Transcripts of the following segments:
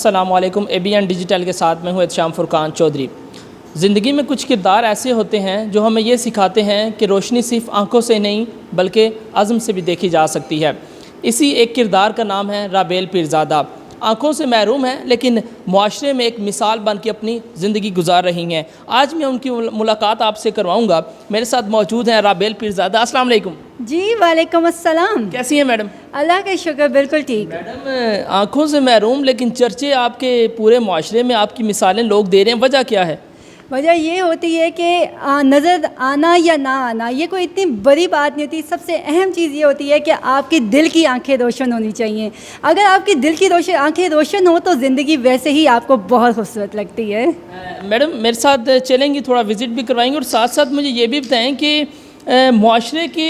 السلام علیکم، ABN digital کے ساتھ میں ہوں احتشام فرقان چودھری۔ زندگی میں کچھ کردار ایسے ہوتے ہیں جو ہمیں یہ سکھاتے ہیں کہ روشنی صرف آنکھوں سے نہیں بلکہ عزم سے بھی دیکھی جا سکتی ہے۔ اسی ایک کردار کا نام ہے رابیل پیرزادہ۔ آنکھوں سے محروم ہیں لیکن معاشرے میں ایک مثال بن کے اپنی زندگی گزار رہی ہیں۔ آج میں ان کی ملاقات آپ سے کرواؤں گا۔ میرے ساتھ موجود ہیں رابیل پیرزادہ۔ السلام علیکم۔ جی وعلیکم السلام۔ کیسی ہیں میڈم؟ اللہ کا شکر، بالکل ٹھیک۔ میڈم، آنکھوں سے محروم لیکن چرچے آپ کے پورے معاشرے میں آپ کی مثالیں لوگ دے رہے ہیں، وجہ کیا ہے؟ وجہ یہ ہوتی ہے کہ نظر آنا یا نہ آنا یہ کوئی اتنی بڑی بات نہیں ہوتی۔ سب سے اہم چیز یہ ہوتی ہے کہ آپ کی دل کی آنکھیں روشن ہونی چاہیے۔ اگر آپ کی دل کی آنکھیں روشن ہوں تو زندگی ویسے ہی آپ کو بہت خوبصورت لگتی ہے۔ میڈم میرے ساتھ چلیں گی، تھوڑا وزٹ بھی کروائیں گے، اور ساتھ ساتھ مجھے یہ بھی بتائیں کہ معاشرے کے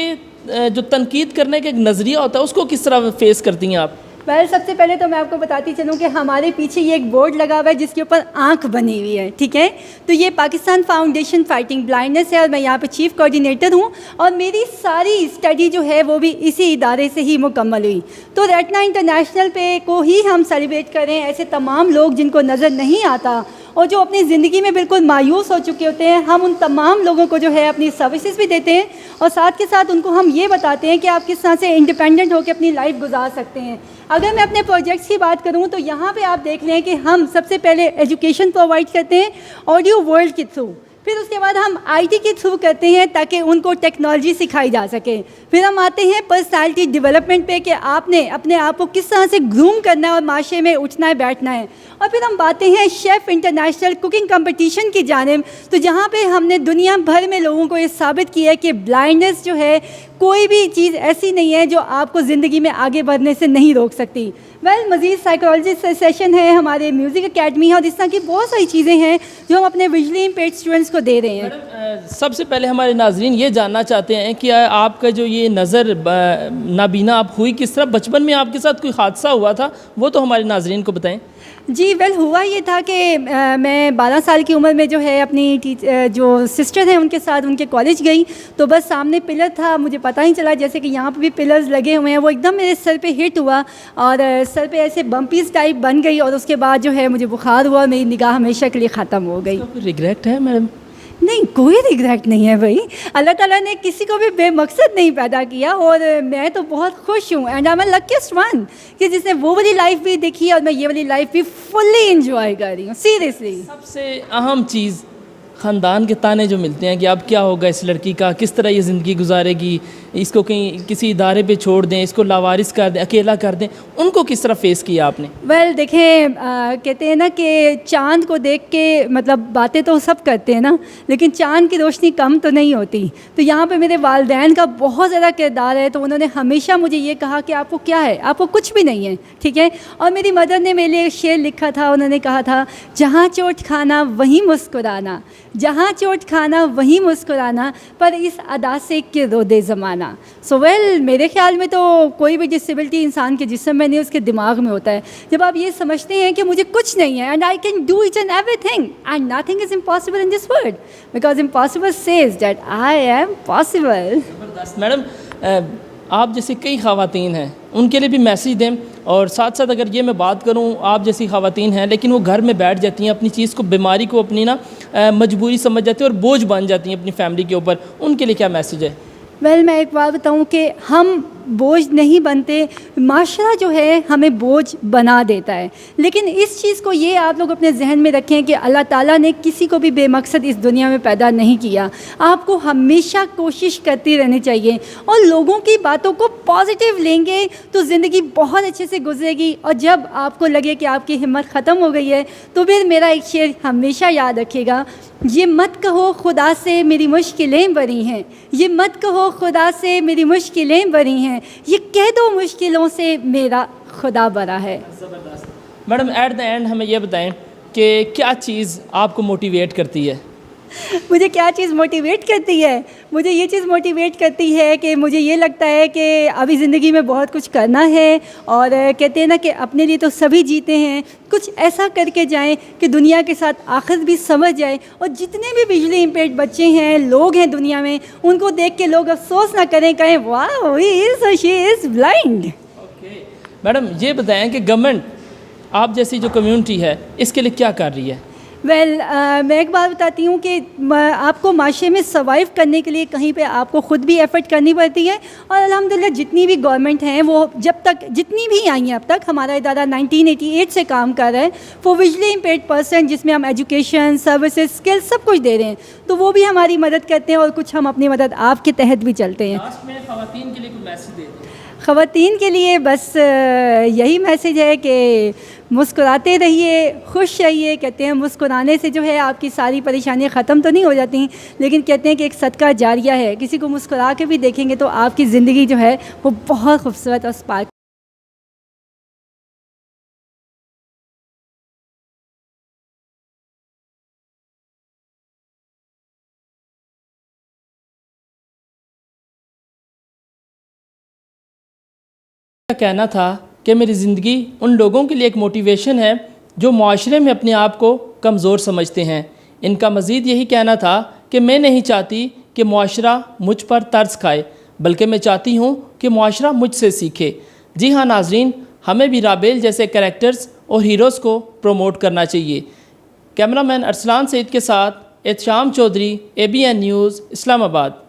جو تنقید کرنے کا ایک نظریہ ہوتا ہے اس کو کس طرح فیس کرتی ہیں آپ؟ سب سے پہلے تو میں آپ کو بتاتی چلوں کہ ہمارے پیچھے یہ ایک بورڈ لگا ہوا ہے جس کے اوپر آنکھ بنی ہوئی ہے، ٹھیک ہے؟ تو یہ پاکستان فاؤنڈیشن فائٹنگ بلائنڈنیس ہے اور میں یہاں پہ چیف کوآرڈینیٹر ہوں، اور میری ساری اسٹڈی جو ہے وہ بھی اسی ادارے سے ہی مکمل ہوئی۔ تو ریٹنا انٹرنیشنل پہ کو ہی ہم سیلیبریٹ کریں ایسے تمام لوگ جن کو نظر نہیں آتا اور جو اپنی زندگی میں بالکل مایوس ہو چکے ہوتے ہیں۔ ہم ان تمام لوگوں کو جو ہے اپنی سروسز بھی دیتے ہیں اور ساتھ کے ساتھ ان کو ہم یہ بتاتے ہیں کہ آپ کس طرح سے انڈیپینڈنٹ ہو کے اپنی لائف گزار سکتے ہیں۔ اگر میں اپنے پروجیکٹس کی بات کروں تو یہاں پہ آپ دیکھ لیں کہ ہم سب سے پہلے ایجوکیشن پرووائڈ کرتے ہیں آڈیو ورلڈ کے تھرو، پھر اس کے بعد ہم IT کے تھرو کرتے ہیں تاکہ ان کو ٹیکنالوجی سکھائی جا سکے، پھر ہم آتے ہیں پرسنالٹی ڈیولپمنٹ پہ کہ آپ نے اپنے آپ کو کس طرح سے گروم کرنا ہے اور معاشرے میں اٹھنا ہے بیٹھنا ہے، اور پھر ہم باتیں ہیں شیف انٹرنیشنل کوکنگ کمپٹیشن کی جانب، تو جہاں پہ ہم نے دنیا بھر میں لوگوں کو یہ ثابت کیا ہے کہ بلائنڈنس جو ہے کوئی بھی چیز ایسی نہیں ہے جو آپ کو زندگی میں آگے بڑھنے سے نہیں روک سکتی۔ مزید سائیکالوجی سیشن ہے، ہمارے میوزک اکیڈمی ہے، اور اس طرح کی بہت ساری چیزیں ہیں جو ہم اپنے ویژولی امپیئرڈ اسٹوڈنٹس کو دے رہے ہیں۔ سب سے پہلے ہمارے ناظرین یہ جاننا چاہتے ہیں کہ آپ کا جو یہ نظر نابینا آپ ہوئی کس طرح؟ بچپن میں آپ کے ساتھ کوئی حادثہ ہوا تھا، وہ تو ہمارے ناظرین کو بتائیں۔ جی ہوا یہ تھا کہ میں 12 سال کی عمر میں جو ہے اپنی جو سسٹر ہیں ان کے ساتھ ان کے کالج گئی، تو بس سامنے پلر تھا، مجھے پتہ نہیں چلا، جیسے کہ یہاں پہ بھی پلرز لگے ہوئے ہیں، وہ ایک دم میرے سر پہ ہٹ ہوا اور سر پہ ایسے بمپیز ٹائپ بن گئی، اور اس کے بعد جو ہے مجھے بخار ہوا اور میری نگاہ ہمیشہ کے لیے ختم ہو گئی۔ ریگریٹ ہے میڈم؟ نہیں، کوئی ریگریٹ نہیں ہے بھائی، اللہ تعالیٰ نے کسی کو بھی بے مقصد نہیں پیدا کیا، اور میں تو بہت خوش ہوں، اینڈ آئی ایم لکیسٹ ون کہ جس نے وہ والی لائف بھی دیکھی اور میں یہ والی لائف بھی فلی انجوائے کر رہی ہوں، سیریسلی۔ سب سے اہم چیز خاندان کے تانے جو ملتے ہیں کہ اب کیا ہوگا اس لڑکی کا، کس طرح یہ زندگی گزارے گی، اس کو کہیں کسی ادارے پہ چھوڑ دیں، اس کو لاوارث کر دیں، اکیلا کر دیں، ان کو کس طرح فیس کیا آپ نے؟ دیکھیں، کہتے ہیں نا کہ چاند کو دیکھ کے مطلب باتیں تو سب کرتے ہیں نا، لیکن چاند کی روشنی کم تو نہیں ہوتی۔ تو یہاں پہ میرے والدین کا بہت زیادہ کردار ہے، تو انہوں نے ہمیشہ مجھے یہ کہا کہ آپ کو کیا ہے، آپ کو کچھ بھی نہیں ہے، ٹھیک ہے؟ اور میری مدر نے میرے لیے ایک شعر لکھا تھا، انہوں نے کہا تھا، جہاں چوٹ کھانا وہیں مسکرانا، جہاں چوٹ کھانا وہیں مسکرانا، پر اس ادا سے کہ رو دے زمانہ۔ میرے خیال میں تو کوئی بھی ڈسیبلٹی انسان کے جسم میں نہیں، اس کے دماغ میں ہوتا ہے۔ جب آپ یہ سمجھتے ہیں کہ مجھے کچھ نہیں ہے، and I can do each and everything and nothing is impossible in this world because impossible says that I am possible. زبردست میڈم، آپ جیسی کئی خواتین ہیں ان کے لیے بھی میسیج دیں، اور ساتھ ساتھ اگر یہ میں بات کروں، آپ جیسی خواتین ہیں لیکن وہ گھر میں بیٹھ جاتی ہیں، اپنی چیز کو، بیماری کو اپنی مجبوری سمجھ جاتی ہیں اور بوجھ بن جاتی ہیں اپنی فیملی کے اوپر، ان کے لیے کیا میسیج ہے؟ میں ایک بات بتاؤں کہ ہم بوجھ نہیں بنتے، معاشرہ جو ہے ہمیں بوجھ بنا دیتا ہے، لیکن اس چیز کو یہ آپ لوگ اپنے ذہن میں رکھیں کہ اللہ تعالیٰ نے کسی کو بھی بے مقصد اس دنیا میں پیدا نہیں کیا۔ آپ کو ہمیشہ کوشش کرتی رہنی چاہیے، اور لوگوں کی باتوں کو پازیٹیو لیں گے تو زندگی بہت اچھے سے گزرے گی، اور جب آپ کو لگے کہ آپ کی ہمت ختم ہو گئی ہے تو پھر میرا ایک شعر ہمیشہ یاد رکھے گا، یہ مت کہو خدا سے میری مشکلیں بری ہیں، یہ مت کہو خدا سے میری مشکلیں بری ہیں، یہ کہہ دو مشکلوں سے میرا خدا بڑا ہے۔ زبردست میڈم، ایٹ دا اینڈ ہمیں یہ بتائیں کہ کیا چیز آپ کو موٹیویٹ کرتی ہے؟ مجھے کیا چیز موٹیویٹ کرتی ہے؟ مجھے یہ چیز موٹیویٹ کرتی ہے کہ مجھے یہ لگتا ہے کہ ابھی زندگی میں بہت کچھ کرنا ہے، اور کہتے ہیں نا کہ اپنے لیے تو سبھی جیتے ہیں، کچھ ایسا کر کے جائیں کہ دنیا کے ساتھ آخر بھی سمجھ جائے، اور جتنے بھی ویژولی امپیئرڈ بچے ہیں، لوگ ہیں دنیا میں، ان کو دیکھ کے لوگ افسوس نہ کریں، کہیں واو ہی از اور شی از بلائنڈ۔ میڈم یہ بتائیں کہ گورنمنٹ آپ جیسی جو کمیونٹی ہے اس کے لیے کیا کر رہی ہے؟ میں ایک بات بتاتی ہوں کہ آپ کو معاشرے میں سروائیو کرنے کے لیے کہیں پہ آپ کو خود بھی ایفرٹ کرنی پڑتی ہے، اور الحمدللہ جتنی بھی گورنمنٹ ہیں وہ جب تک جتنی بھی آئی ہیں اب تک، ہمارا ادارہ 1988 سے کام کر رہا ہے فور ویژلی امپیئرڈ پرسن، جس میں ہم ایجوکیشن، سروسز، اسکل سب کچھ دے رہے ہیں، تو وہ بھی ہماری مدد کرتے ہیں اور کچھ ہم اپنی مدد آپ کے تحت بھی چلتے ہیں۔ لاسٹ میں خواتین کے لیے کوئی میسج دے دیں؟ خواتین کے لیے بس یہی میسج ہے کہ مسکراتے رہیے، خوش رہیے۔ کہتے ہیں مسکرانے سے جو ہے آپ کی ساری پریشانیاں ختم تو نہیں ہو جاتی، لیکن کہتے ہیں کہ ایک صدقہ جاریہ ہے، کسی کو مسکرا کے بھی دیکھیں گے تو آپ کی زندگی جو ہے وہ بہت خوبصورت اور اسپارک کا کہنا تھا کہ میری زندگی ان لوگوں کے لیے ایک موٹیویشن ہے جو معاشرے میں اپنے آپ کو کمزور سمجھتے ہیں۔ ان کا مزید یہی کہنا تھا کہ میں نہیں چاہتی کہ معاشرہ مجھ پر طرز کھائے، بلکہ میں چاہتی ہوں کہ معاشرہ مجھ سے سیکھے۔ جی ہاں ناظرین، ہمیں بھی رابیل جیسے کریکٹرز اور ہیروز کو پروموٹ کرنا چاہیے۔ کیمرہ مین ارسلان سعید کے ساتھ احتشام چودھری، ABN نیوز، اسلام آباد۔